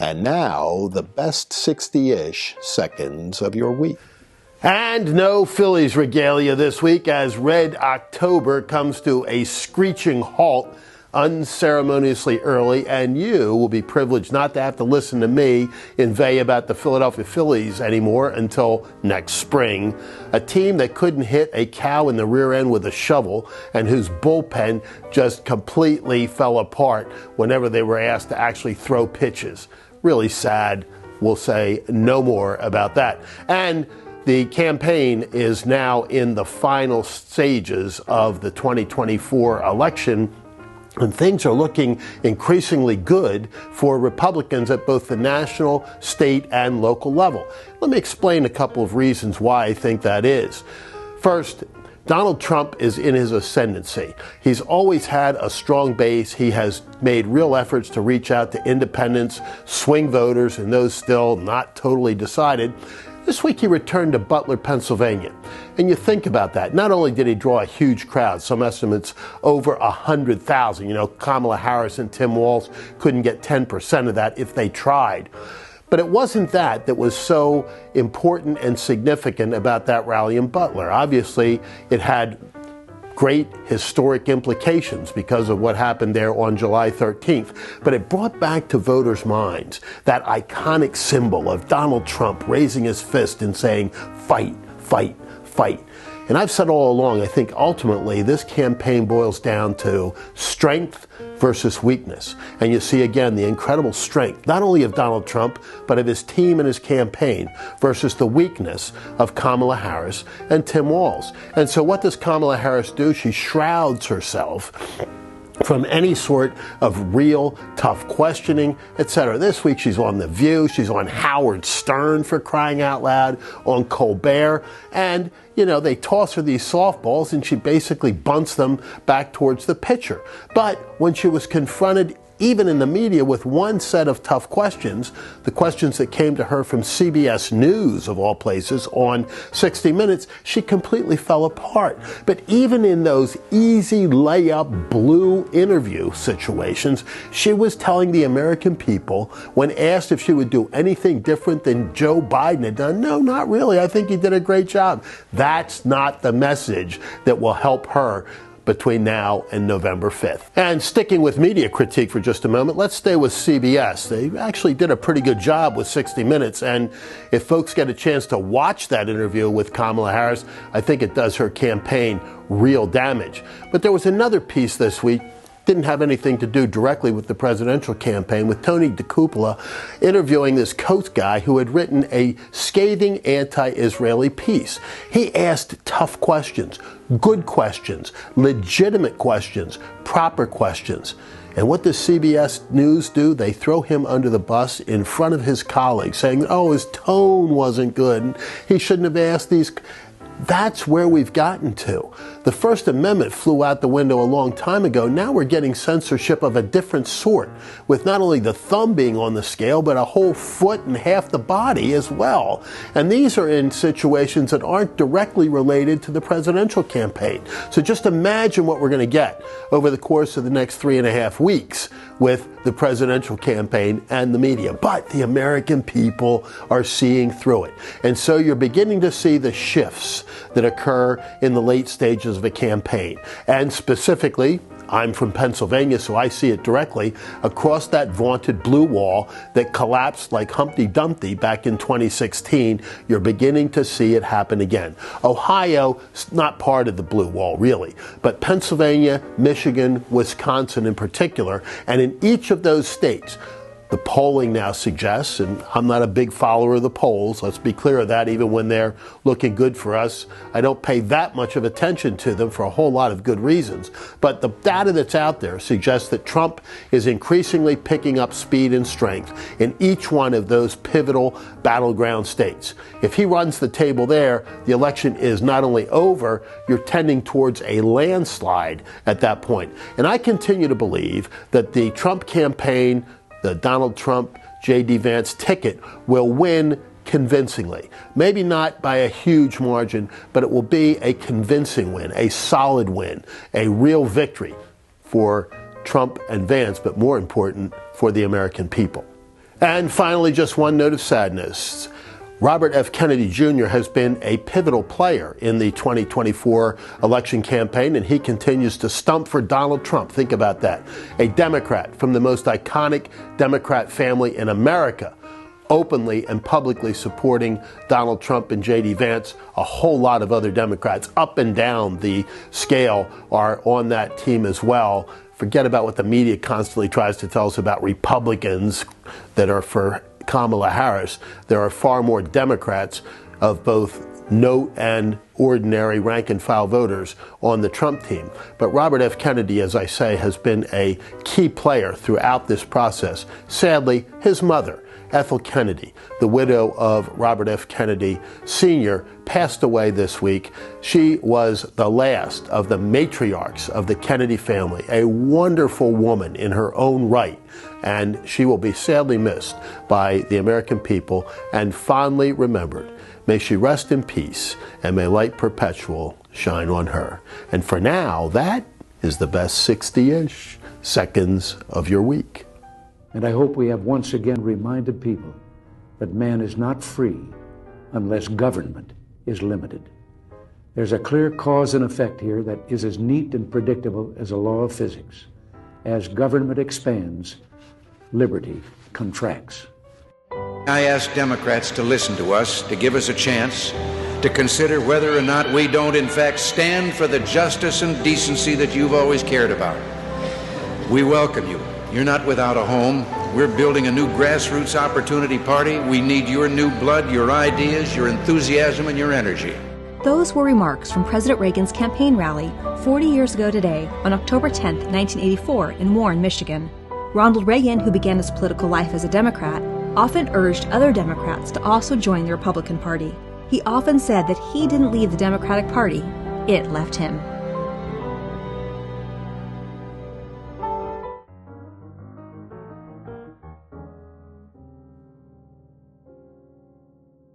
And now, the best 60-ish seconds of your week. And no Phillies regalia this week as Red October comes to a screeching halt unceremoniously early, and you will be privileged not to have to listen to me inveigh about the Philadelphia Phillies anymore until next spring. A team that couldn't hit a cow in the rear end with a shovel and whose bullpen just completely fell apart whenever they were asked to actually throw pitches. Really sad. We'll say no more about that. And the campaign is now in the final stages of the 2024 election, and things are looking increasingly good for Republicans at both the national, state, and local level. Let me explain a couple of reasons why I think that is. First, Donald Trump is in his ascendency. He's always had a strong base. He has made real efforts to reach out to independents, swing voters, and those still not totally decided. This week he returned to Butler, Pennsylvania. And you think about that. Not only did he draw a huge crowd, some estimates over 100,000. You know, Kamala Harris and Tim Walz couldn't get 10% of that if they tried. But it wasn't that was so important and significant about that rally in Butler. Obviously, it had great historic implications because of what happened there on July 13th. But it brought back to voters' minds that iconic symbol of Donald Trump raising his fist and saying, fight, fight, fight. And I've said all along, I think ultimately this campaign boils down to strength versus weakness. And you see again the incredible strength, not only of Donald Trump, but of his team and his campaign versus the weakness of Kamala Harris and Tim Walz. And so what does Kamala Harris do? She shrouds herself from any sort of real tough questioning, etc. This week she's on The View, she's on Howard Stern, for crying out loud, on Colbert, and they toss her these softballs and she basically bunts them back towards the pitcher. But when she was confronted even in the media with one set of tough questions, the questions that came to her from CBS News, of all places, on 60 Minutes, she completely fell apart. But even in those easy layup blue interview situations, she was telling the American people, when asked if she would do anything different than Joe Biden had done, no, not really. I think he did a great job. That's not the message that will help her between now and November 5th. And sticking with media critique for just a moment, let's stay with CBS. They actually did a pretty good job with 60 Minutes, and if folks get a chance to watch that interview with Kamala Harris, I think it does her campaign real damage. But there was another piece this week, didn't have anything to do directly with the presidential campaign, with Tony Dokoupil interviewing this Coates guy who had written a scathing anti-Israeli piece. He asked tough questions, good questions, legitimate questions, proper questions. And what does CBS News do? They throw him under the bus in front of his colleagues, saying, oh, his tone wasn't good, and he shouldn't have asked these. That's where we've gotten to. The First Amendment flew out the window a long time ago. Now we're getting censorship of a different sort, with not only the thumb being on the scale, but a whole foot and half the body as well. And these are in situations that aren't directly related to the presidential campaign. So just imagine what we're going to get over the course of the next 3.5 weeks with the presidential campaign and the media. But the American people are seeing through it. And so you're beginning to see the shifts that occur in the late stages of a campaign. And specifically, I'm from Pennsylvania, so I see it directly, across that vaunted blue wall that collapsed like Humpty Dumpty back in 2016, you're beginning to see it happen again. Ohio is not part of the blue wall, really, but Pennsylvania, Michigan, Wisconsin in particular, and in each of those states, the polling now suggests, and I'm not a big follower of the polls, let's be clear of that, even when they're looking good for us. I don't pay that much of attention to them for a whole lot of good reasons. But the data that's out there suggests that Trump is increasingly picking up speed and strength in each one of those pivotal battleground states. If he runs the table there, the election is not only over, you're tending towards a landslide at that point. And I continue to believe that the Trump campaign, the Donald Trump, J.D. Vance ticket will win convincingly. Maybe not by a huge margin, but it will be a convincing win, a solid win, a real victory for Trump and Vance, but more important, for the American people. And finally, just one note of sadness. Robert F. Kennedy Jr. has been a pivotal player in the 2024 election campaign, and he continues to stump for Donald Trump. Think about that. A Democrat from the most iconic Democrat family in America, openly and publicly supporting Donald Trump and J.D. Vance. A whole lot of other Democrats up and down the scale are on that team as well. Forget about what the media constantly tries to tell us about Republicans that are for Kamala Harris. There are far more Democrats of both note and ordinary rank and file voters on the Trump team. But Robert F. Kennedy, as I say, has been a key player throughout this process. Sadly, his mother, Ethel Kennedy, the widow of Robert F. Kennedy Sr., passed away this week. She was the last of the matriarchs of the Kennedy family, a wonderful woman in her own right, and she will be sadly missed by the American people and fondly remembered. May she rest in peace, and may light perpetual shine on her. And for now, that is the best 60-ish seconds of your week. And I hope we have once again reminded people that man is not free unless government is limited. There's a clear cause and effect here that is as neat and predictable as a law of physics. As government expands, liberty contracts. I ask Democrats to listen to us, to give us a chance to consider whether or not we don't in fact stand for the justice and decency that you've always cared about. We welcome you. You're not without a home. We're building a new grassroots opportunity party. We need your new blood, your ideas, your enthusiasm, and your energy. Those were remarks from President Reagan's campaign rally 40 years ago today on October 10, 1984 in Warren, Michigan. Ronald Reagan, who began his political life as a Democrat, often urged other Democrats to also join the Republican Party. He often said that he didn't leave the Democratic Party, it left him.